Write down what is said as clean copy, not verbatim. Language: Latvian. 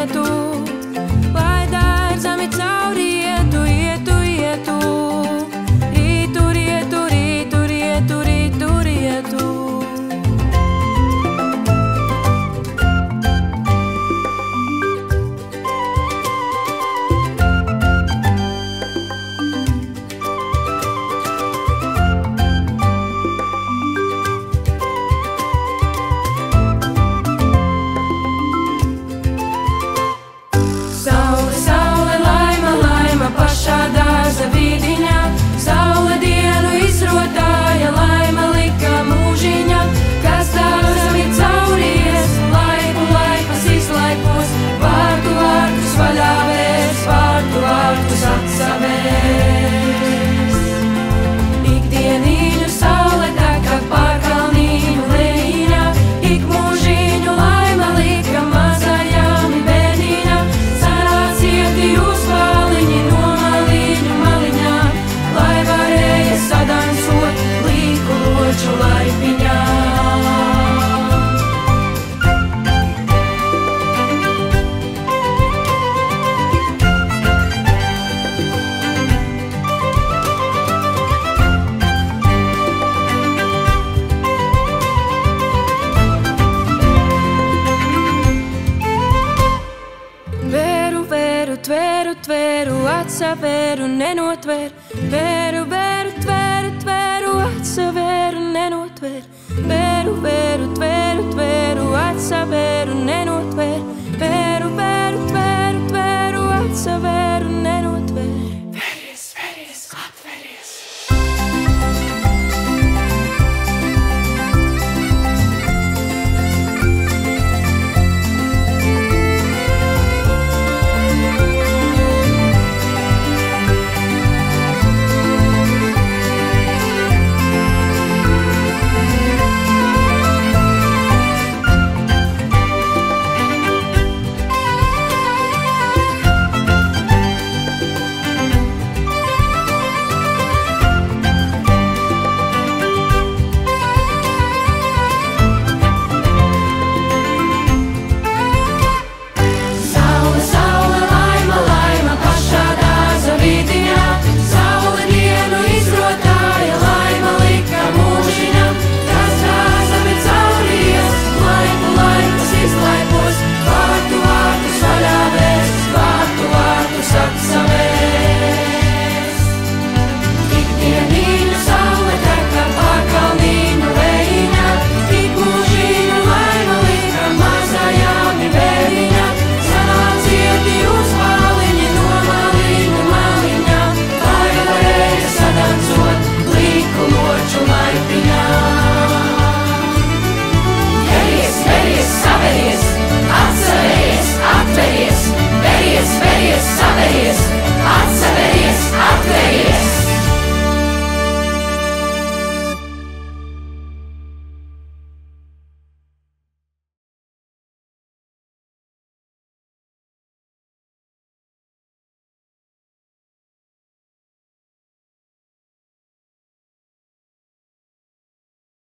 ietu, lai dārzami cauri ietu, ietu, ietu. Rītur, ietu, rītur, ietu, rītur, ietu. Saule, saule, laima, laima, pašā dārza vidiņā. Saule dienu izrotāja, laima lika mūžiņā. Kas dārzam ir cauries, laiku laikus izlaikos. Vārtu vārtus vaļā vērs, vārtu vārtus atsavērs. Ikdienīņu saule taka pār kalnīņu lejiņā. Ik mūžiņu laima lika mazajām bēniņā. Sarācieti uz pāliņi no maliņu maliņā, lai varēja sadansot līku loču laipiņā. Vēru, vēru, tvēru, tvēru, atsavēru, nenotvēru. Vēru, vēru, tvēru, tvēru, atsavēru, nenotvēru. Vēru, vēru, tvēru, tvēru.